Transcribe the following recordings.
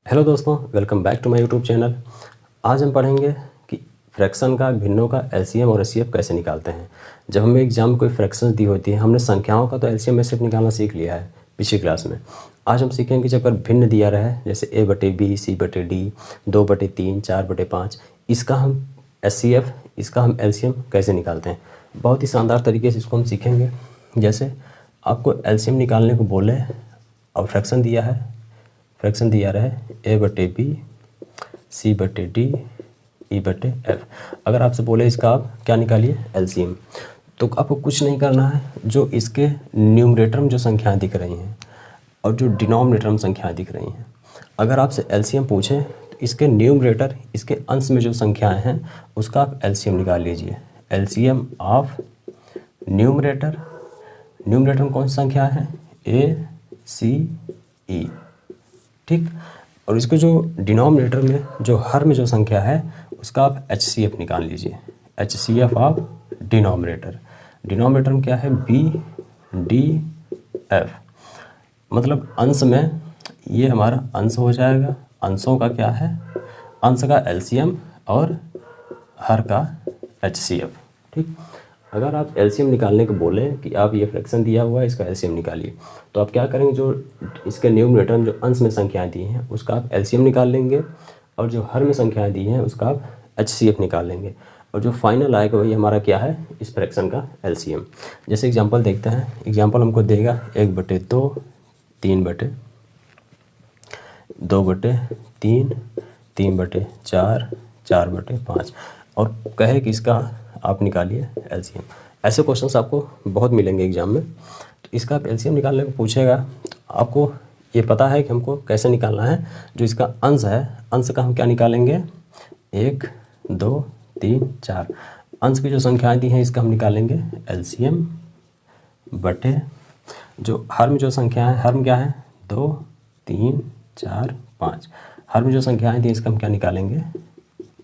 Hello दोस्तों, welcome back to my YouTube channel. आज हम पढ़ेंगे कि फ्रैक्शन का, भिन्नों का एलसीएम और एचसीएफ कैसे निकालते हैं। जब हमें एग्जाम में कोई फ्रैक्शन दी होती है, हमने संख्याओं का तो एलसीएम एचसीएफ निकालना सीख लिया है पिछली क्लास में। आज हम सीखेंगे कि जब अगर भिन्न दिया रहे, जैसे a/b, c/d, 2/3, 4/5, इसका हम एचसीएफ, इसका हम एलसीएम कैसे निकालते हैं। बहुत ही शानदार तरीके से इसको हम सीखेंगे। जैसे आपको एलसीएम निकालने को बोले और फ्रैक्शन दिया रहे a/b, c/d, e/f। अगर आपसे बोले इसका आप क्या निकालिए, एलसीएम, तो आपको कुछ नहीं करना है। जो इसके न्यूमरेटर में जो संख्याएं दिख रही हैं और जो डिनोमिनेटर में संख्याएं दिख रही हैं, अगर आपसे एलसीएम पूछें तो इसके न्यूमरेटर, इसके अंश में जो संख्याएं हैं उसका आप एलसीएम निकाल लीजिए। एलसीएम ऑफ न्यूमरेटर में कौन सी संख्या है, a, c, e, ठीक। और इसके जो डिनोमिनेटर में, जो हर में जो संख्या है, उसका आप एचसीएफ निकाल लीजिए। एचसीएफ ऑफ डिनोमिनेटर में क्या है, b/d/f। मतलब अंश में ये हमारा अंश हो जाएगा। अंशों का क्या है, अंश का एलसीएम और हर का एचसीएफ, ठीक। अगर आप एलसीएम निकालने को बोलें कि आप ये फ्रैक्शन दिया हुआ है, इसका एलसीएम निकालिए, तो आप क्या करेंगे, जो इसके न्यूमरेटर में जो अंश में संख्याएं दी हैं उसका आप एलसीएम निकाल लेंगे, और जो हर में संख्याएं दी हैं उसका आप एचसीएफ निकाल लेंगे, और जो फाइनल आएगा वही हमारा क्या है, इस फ्रैक्शन का एलसीएम। जैसे एग्जाम्पल देखते हैं। एग्जाम्पल हमको देगा 1/2, 3/2/3, 3/4, 4/5, और कहे कि इसका आप निकालिए एलसीएम। ऐसे क्वेश्चंस आपको बहुत मिलेंगे एग्जाम में। तो इसका आप एलसीएम निकालने को पूछेगा तो आपको ये पता है कि हमको कैसे निकालना है। जो इसका अंश है, अंश का हम क्या निकालेंगे, 1, 2, 3, 4। अंश की जो संख्याएं दी हैं इसका हम निकालेंगे एलसीएम बटे जो हर में जो संख्या है, हर में क्या है, 2, 3, 4, 5। हर में जो संख्याएं दी इसका हम क्या निकालेंगे,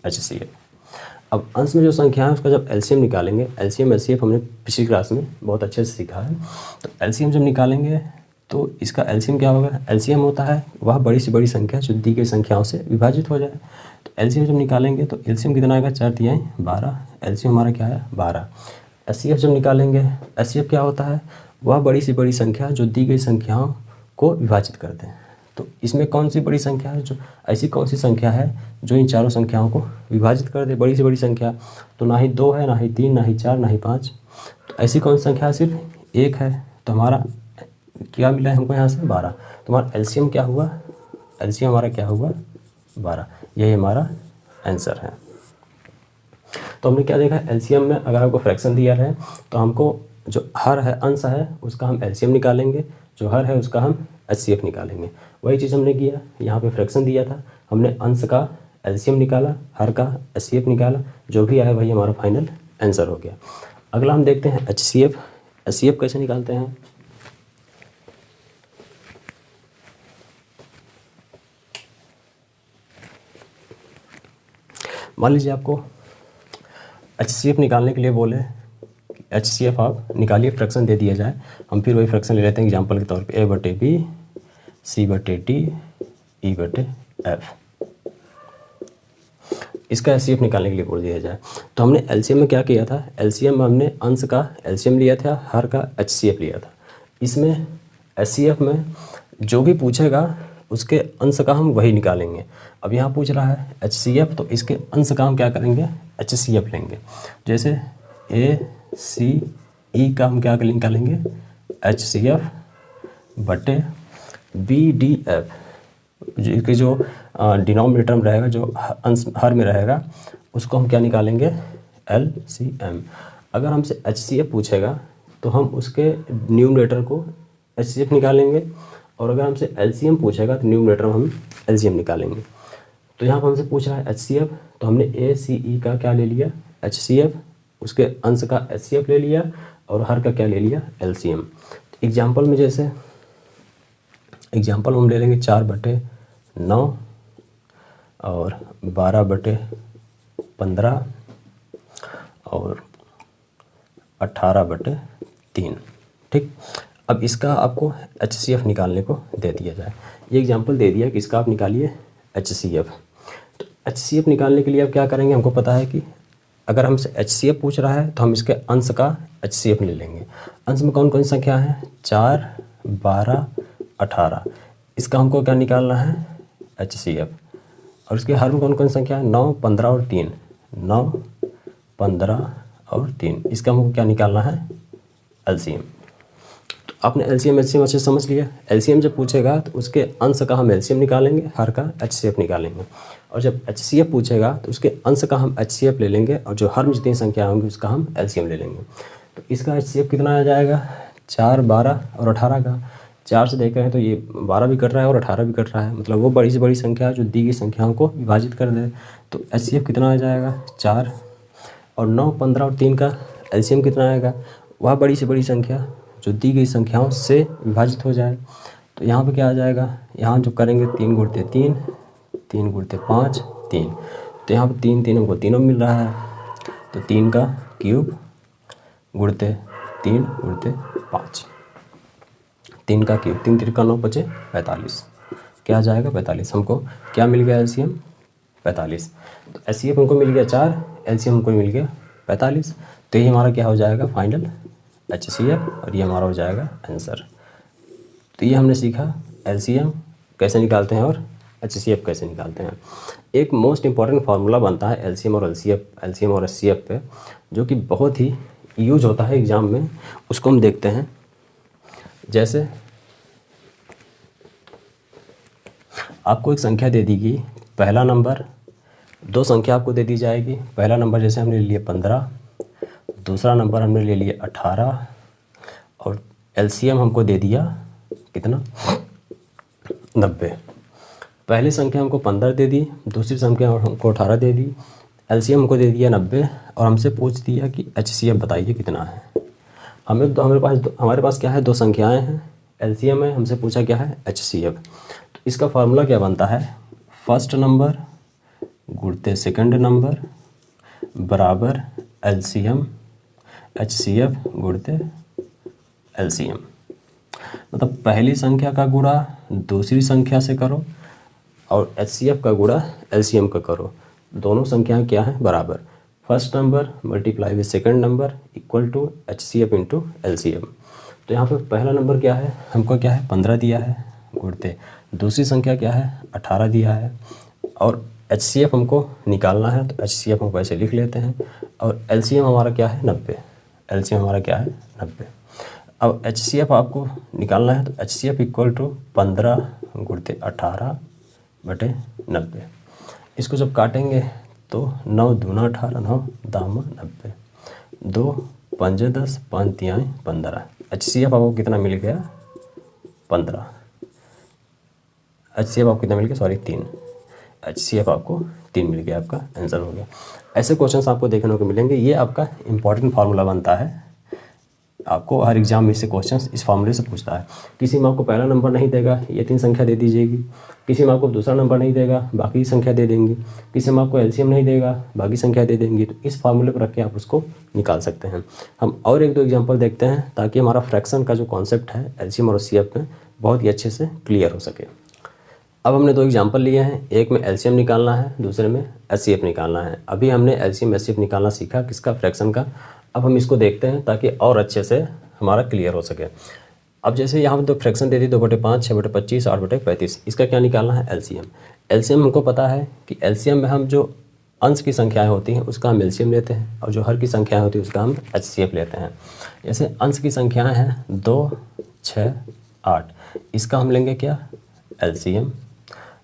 एचसीएफ। अब अंश में जो संख्या है उसका जब एलसीएम निकालेंगे, एलसीएम एचसीएफ हमने पिछली क्लास में बहुत अच्छे से सीखा है। तो एलसीएम जब निकालेंगे तो इसका एलसीएम क्या होगा, एलसीएम होता है वह बड़ी से बड़ी संख्या जो दी गई संख्याओं से विभाजित हो जाए। तो एलसीएम जब निकालेंगे तो एलसीएम कितना आएगा, 4 तिहाई 12। एलसीएम हमारा क्या है, 12। एचसीएफ जब निकालेंगे, एचसीएफ क्या होता है, वह बड़ी से बड़ी संख्या जो दी गई संख्याओं को विभाजित करते हैं। तो इसमें कौन सी बड़ी संख्या है, जो ऐसी कौन सी संख्या है जो इन चारों संख्याओं को विभाजित कर दे, बड़ी से बड़ी संख्या। तो ना ही 2 है, ना ही 3, ना ही 4, ना ही 5। तो ऐसी कौन सी संख्या है, सिर्फ 1 है। तो हमारा क्या मिला है हमको यहाँ से, 12। तो हमारा एलसीएम क्या हुआ, एलसीएम हमारा क्या हुआ, 12। यही हमारा आंसर है। तो हमने क्या देखा, एलसीएम में अगर आपको फ्रैक्शन दिया है तो हमको जो हर है, अंश है, उसका हम एलसीएम निकालेंगे, जो हर है उसका हम एचसीएफ निकालेंगे। वही चीज़ हमने किया। यहाँ पे फ्रैक्शन दिया था, हमने अंश का एलसीएम निकाला, हर का एचसीएफ निकाला, जो भी आया वही हमारा फाइनल आंसर हो गया। अगला हम देखते हैं एचसीएफ। एचसीएफ कैसे निकालते हैं। मान लीजिए आपको एचसीएफ निकालने के लिए बोले, एचसीएफ आप निकालिए, फ्रैक्शन दे दिया जाए। हम फिर वही फ्रैक्शन ले लेते हैं एग्जांपल के तौर पे, a/b, c/d, e/f। इसका एचसीएफ निकालने के लिए बोल दिया जाए तो हमने एलसीएम में क्या किया था, एलसीएम में हमने अंश का एलसीएम लिया था, हर का एचसीएफ लिया था। इसमें एचसीएफ में जो भी पूछेगा उसके अंश का हम वही निकालेंगे। अब यहाँ पूछ रहा है एचसीएफ, तो इसके अंश का हम क्या करेंगे, एचसीएफ लेंगे। जैसे ACE का हम क्या निकालेंगे, एचसीएफ बटे BDF, जो डिनोमिनेटर में रहेगा, जो अंश हर में रहेगा, उसको हम क्या निकालेंगे, LCM। अगर हमसे एचसीएफ पूछेगा तो हम उसके न्यूमरेटर को एचसीएफ निकालेंगे, और अगर हमसे एलसीएम पूछेगा तो न्यूमरेटर में हम एलसीएम निकालेंगे। तो यहाँ पर हमसे पूछ रहा है एचसीएफ, तो हमने ACE का क्या ले लिया, एचसीएफ, उसके अंश का एचसीएफ ले लिया, और हर का क्या ले लिया, एलसीएम। तो एग्जाम्पल में जैसे एग्जाम्पल हम ले लेंगे 4/9 और 12/15 और 18/3, ठीक। अब इसका आपको एचसीएफ निकालने को दे दिया जाए। ये एग्जांपल दे दिया कि इसका आप निकालिए HCF। तो HCF निकालने के लिए अब क्या करेंगे, हमको पता है कि अगर हमसे HCF पूछ रहा है तो हम इसके अंश का HCF ले लेंगे। अंश में कौन कौन सी संख्या है, 4, 12, 18। इसका हमको क्या निकालना है, HCF। और इसके हर में कौन कौन सी संख्या है, 9, 15 और 3। 9, 15 और 3, इसका हमको क्या निकालना है, LCM। तो आपने LCM HCM अच्छे समझ लिया। LCM जब पूछेगा तो उसके अंश का हम LCM निकालेंगे, हर का HCF निकालेंगे। और जब HCF पूछेगा तो उसके अंश का हम HCF ले लेंगे, और जो हर में जितनी संख्या होंगी उसका हम LCM ले लेंगे। तो इसका HCF कितना आ जाएगा, 4, 12 और 18 का। 4 से देख रहे हैं तो ये 12 भी कट रहा है और 18 भी कट रहा है, मतलब वो बड़ी से बड़ी संख्या जो दी गई संख्याओं को विभाजित कर दे। तो HCF कितना आ जाएगा, 4। और 9, 15 और 3 का LCM कितना आएगा, वह बड़ी से बड़ी संख्या जो दी गई संख्याओं से विभाजित हो जाए। तो यहाँ पे क्या आ जाएगा, यहाँ जो करेंगे 3 गुणते 3, 3 गुणते 5, 3। तो यहाँ पे 3 3 हमको तीनों मिल रहा है। तो 3 का क्यूब गुणते 3 गुणते 5, 3 का क्यूब, 3 3 का 9 बचे 45। क्या आ जाएगा, 45। हमको क्या मिल गया, LCM 45। तो HCF हमको मिल गया 4, LCM हमको मिल गया 45। तो ये हमारा क्या हो जाएगा, फाइनल HCF, और ये हमारा हो जाएगा आंसर। तो ये हमने सीखा LCM कैसे निकालते हैं और HCF कैसे निकालते हैं। एक मोस्ट इम्पॉर्टेंट फार्मूला बनता है LCM और HCF पे, जो कि बहुत ही यूज होता है एग्ज़ाम में। उसको हम देखते हैं। जैसे आपको एक संख्या दे दी गई, पहला नंबर, 2 संख्या आपको दे दी जाएगी। पहला नंबर जैसे हमने ले लिया 15, दूसरा नंबर हमने ले लिया 18, और LCM हमको दे दिया कितना, 90। पहली संख्या हमको 15 दे दी, दूसरी संख्या हमको 18 दे दी, LCM हमको दे दिया 90, और हमसे पूछ दिया कि HCF बताइए कितना है। हमारे पास क्या है, 2 संख्याएं हैं, LCM है, हमसे पूछा क्या है, HCF। तो इसका फार्मूला क्या बनता है, फर्स्ट नंबर गुणते सेकंड नंबर बराबर LCM HCF गुणते LCM। मतलब पहली संख्या का गुणा दूसरी संख्या से करो, और HCF का गुणा LCM का करो। दोनों संख्याएं क्या है, बराबर। First number multiply with second number equal to HCF into LCM। तो यहाँ पर पहला नंबर क्या है, हमको क्या है, 15 दिया है, गुणते दूसरी संख्या क्या है, 18 दिया है, और HCF हमको निकालना है। तो HCF हम ऐसे लिख लेते हैं, और LCM हमारा क्या है, 90। LCM हमारा क्या है, 90। अब HCF आपको निकालना है, तो HCF इक्वल टू 15 गुणते 18 बटे 90। इसको जब काटेंगे तो 9 दूना 18, 9 दामा 90, 2 पंजे 10, 5 तियाएँ 15। HCF आपको कितना मिल गया, 15। HCF आपको कितना मिल गया, सॉरी 3। HCF आपको 3 मिल गया, आपका आंसर हो गया। ऐसे क्वेश्चंस आपको देखने को मिलेंगे। ये आपका इंपॉर्टेंट फार्मूला बनता है, आपको हर एग्जाम में से क्वेश्चंस इस फार्मूले से पूछता है। किसी में आपको पहला नंबर नहीं देगा, ये 3 संख्या दे दीजिएगी। किसी में आपको दूसरा नंबर नहीं देगा, बाकी संख्या दे देंगी। किसी में आपको LCM नहीं देगा, बाकी संख्या दे देंगी। तो इस फार्मूले पर रख के आप उसको निकाल सकते हैं। हम और 1-2 एग्जाम्पल देखते हैं, ताकि हमारा फ्रैक्शन का जो कॉन्सेप्ट है LCM और HCF में बहुत ही अच्छे से क्लियर हो सके। अब हमने 2 एग्जाम्पल लिए हैं, एक में LCM निकालना है, दूसरे में HCF निकालना है। अभी हमने LCM HCF निकालना सीखा, किसका, फ्रैक्शन का। अब हम इसको देखते हैं ताकि और अच्छे से हमारा क्लियर हो सके। अब जैसे यहाँ पर 2 फ्रैक्शन दे दी, 2/5, 6/25, 8/35। इसका क्या निकालना है, LCM। LCM हमको पता है कि LCM में हम जो अंश की संख्याएं होती हैं उसका हम LCM लेते हैं, और जो हर की संख्याएं होती हैं उसका हम HCF लेते हैं। जैसे अंश की संख्याएं हैं 2, 6, 8, इसका हम लेंगे क्या, LCM।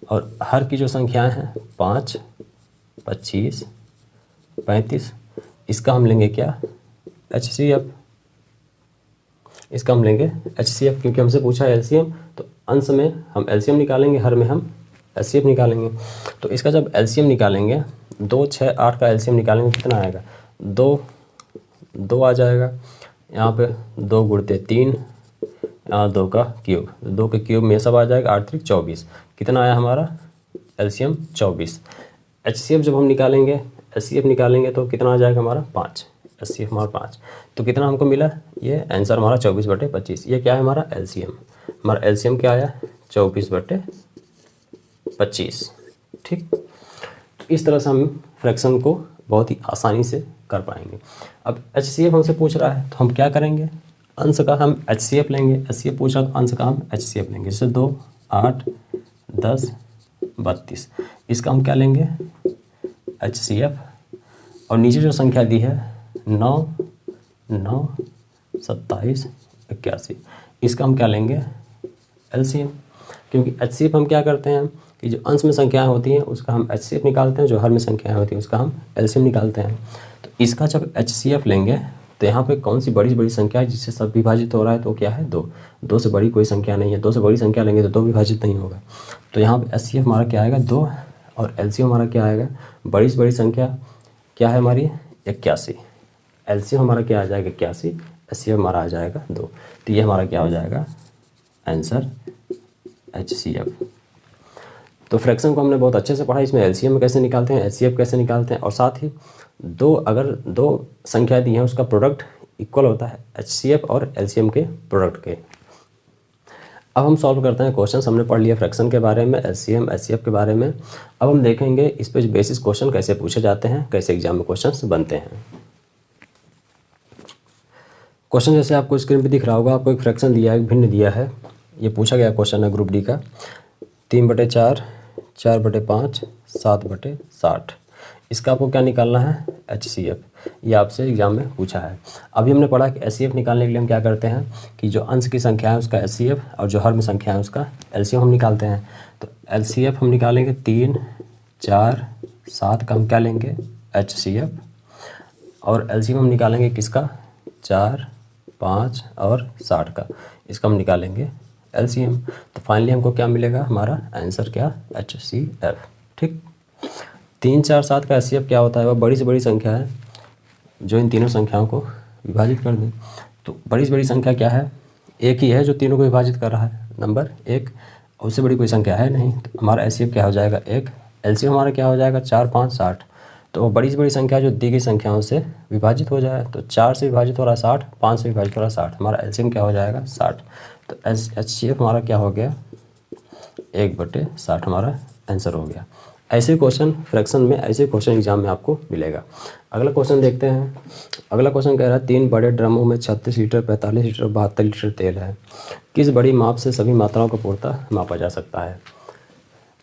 और हर की जो संख्याएं हैं 5, 25, 35, इसका हम लेंगे क्या, HCF। इसका हम लेंगे HCF, क्योंकि हमसे पूछा है LCM, तो अंश में हम LCM निकालेंगे, हर में हम HCF निकालेंगे। तो इसका जब LCM निकालेंगे, 2, 6, 8 का LCM निकालेंगे, कितना आएगा, 2 आ जाएगा। यहाँ पे 2 गुणते 3, यहाँ 2 का क्यूब, 2 के क्यूब में सब आ जाएगा, 8 3 24। कितना आया हमारा LCM, 24। HCF जब हम निकालेंगे, HCF निकालेंगे तो कितना आ जाएगा हमारा, 5। HCF हमारा 5। तो कितना हमको मिला, ये आंसर हमारा 24/25। ये क्या है हमारा LCM। हमारा LCM क्या आया, 24/25। ठीक, इस तरह से हम फ्रैक्शन को बहुत ही आसानी से कर पाएंगे। अब HCF हमसे पूछ रहा है तो हम क्या करेंगे, अंश का हम HCF लेंगे, HCF पूछ रहा है तो अंश का हम HCF लेंगे। जैसे 2, 8, 10, 32, इसका हम क्या लेंगे HCF। और नीचे जो संख्या दी है 9, 9, 27, 81, इसका हम क्या लेंगे LCM। क्योंकि HCF हम क्या करते हैं कि जो अंश में संख्याएं होती हैं उसका हम HCF निकालते हैं, जो हर में संख्याएं होती हैं उसका हम LCM निकालते हैं। तो इसका जब HCF लेंगे तो यहाँ पे कौन सी बड़ी संख्या है जिससे सब विभाजित हो रहा है, तो क्या है 2। 2 से बड़ी कोई संख्या नहीं है, 2 से बड़ी संख्या लेंगे तो 2 विभाजित नहीं होगा। तो यहाँ पे HCF हमारा क्या आएगा 2, और LCM हमारा क्या आएगा, बड़ी से बड़ी संख्या क्या है हमारी 81, LCM हमारा क्या आ जाएगा 81, HCF हमारा आ जाएगा 2। तो ये हमारा क्या हो जाएगा आंसर HCF। तो फ्रैक्शन को हमने बहुत अच्छे से पढ़ा, इसमें LCM कैसे निकालते हैं, HCF कैसे निकालते हैं, और साथ ही अगर दो संख्या दी हैं उसका प्रोडक्ट इक्वल होता है HCF और LCM के प्रोडक्ट के। अब हम सॉल्व करते हैं क्वेश्चन। हमने पढ़ लिया फ्रैक्शन के बारे में, LCM HCF के बारे में। अब हम देखेंगे इस पे बेसिस क्वेश्चन कैसे पूछे जाते हैं, कैसे एग्जाम में क्वेश्चन बनते हैं। क्वेश्चन जैसे आपको स्क्रीन पे दिख रहा होगा, आपको एक फ्रैक्शन दिया है, एक भिन्न दिया है। ये पूछा गया क्वेश्चन है ग्रुप डी का, 3/4, 4/5, 7/60। इसका आपको क्या निकालना है HCF, ये आपसे एग्जाम में पूछा है। अभी हमने पढ़ा कि HCF निकालने के लिए हम क्या करते हैं कि जो अंश की संख्या है उसका HCF और जो हर में संख्या है उसका LCM हम निकालते हैं। तो LCF हम निकालेंगे 3, 4, 7 का हम क्या लेंगे HCF, और LCM हम निकालेंगे किसका 4, 5 और 60 का, इसका हम निकालेंगे LCM। तो फाइनली हमको क्या मिलेगा, हमारा आंसर क्या HCF। ठीक, 3, 4, 7 का HCF क्या होता है, वह बड़ी से बड़ी संख्या है जो इन तीनों संख्याओं को विभाजित कर दे। तो बड़ी से बड़ी संख्या क्या है, एक ही है जो तीनों को विभाजित कर रहा है, नंबर 1, उससे बड़ी कोई संख्या है नहीं। तो हमारा HCF क्या हो जाएगा 1, LCM हमारा क्या हो जाएगा 4, 5, 60। तो बड़ी से बड़ी संख्या जो दी गई संख्याओं से विभाजित हो जाए, तो 4 से विभाजित हो रहा है 60, 5 से विभाजित हो रहा है 60, हमारा LCM क्या हो जाएगा 60। तो HCF हमारा क्या हो गया 1/60 हमारा आंसर हो गया। ऐसे क्वेश्चन फ्रैक्शन में, ऐसे क्वेश्चन एग्जाम में आपको मिलेगा। अगला क्वेश्चन देखते हैं। अगला क्वेश्चन कह रहा है 3 बड़े ड्रमों में 36 लीटर, 45 लीटर, 72 लीटर तेल है। किस बड़ी माप से सभी मात्राओं को पूर्णतः मापा जा सकता है।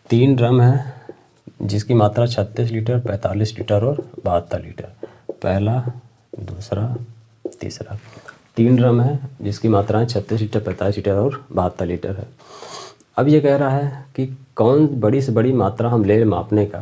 3 ड्रम है जिसकी मात्रा 36 लीटर, 45 लीटर और 72 लीटर। पहला, दूसरा, तीसरा। 3 ड्रम है जिसकी मात्राएं 36 लीटर, 45 लीटर और 72 लीटर है। अब ये कह रहा है कि कौन बड़ी से बड़ी मात्रा हम ले मापने का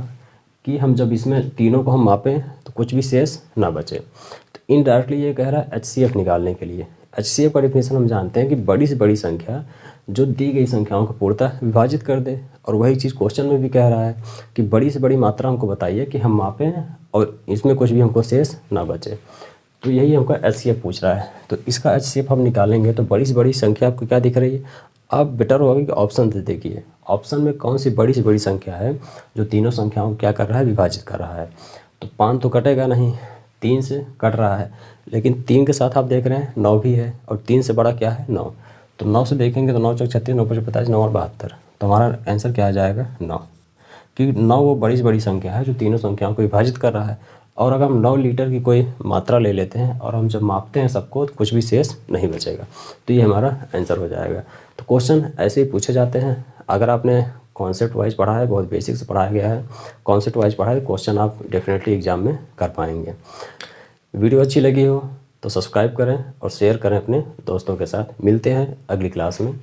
कि हम जब इसमें तीनों को हम मापें तो कुछ भी शेष ना बचे। तो इनडायरेक्टली ये कह रहा है HCF निकालने के लिए। HCF का डेफिनेशन हम जानते हैं कि बड़ी से बड़ी संख्या जो दी गई संख्याओं को पूर्णतः विभाजित कर दे। और वही चीज़ क्वेश्चन में भी कह रहा है कि बड़ी से बड़ी मात्रा हमको बताइए कि हम मापें और इसमें कुछ भी हमको शेष ना बचे। तो यही हमको HCF पूछ रहा है। तो इसका HCF हम निकालेंगे तो बड़ी से बड़ी संख्या आपको क्या दिख रही है। अब बेटर होगा कि ऑप्शन से देखिए, ऑप्शन में कौन सी बड़ी से बड़ी संख्या है जो तीनों संख्याओं को क्या कर रहा है, विभाजित कर रहा है। तो 5 तो कटेगा नहीं, 3 से कट रहा है, लेकिन 3 के साथ आप देख रहे हैं 9 भी है, और 3 से बड़ा क्या है 9। तो 9 से देखेंगे तो 9 चौक 36, 9 5 45, 9 और 72। तो हमारा आंसर क्या आ जाएगा 9, क्योंकि 9 वो बड़ी से बड़ी संख्या है जो तीनों संख्याओं को विभाजित कर रहा है। और अगर हम 9 लीटर की कोई मात्रा ले लेते हैं और हम जब मापते हैं सबको तो कुछ भी शेष नहीं बचेगा। तो ये हमारा आंसर हो जाएगा। तो क्वेश्चन ऐसे ही पूछे जाते हैं। अगर आपने कॉन्सेप्ट वाइज पढ़ा है, बहुत बेसिक से पढ़ाया गया है, कॉन्सेप्ट वाइज पढ़ा है, क्वेश्चन आप डेफिनेटली एग्जाम में कर पाएंगे। वीडियो अच्छी लगी हो तो सब्सक्राइब करें और शेयर करें अपने दोस्तों के साथ। मिलते हैं अगली क्लास में।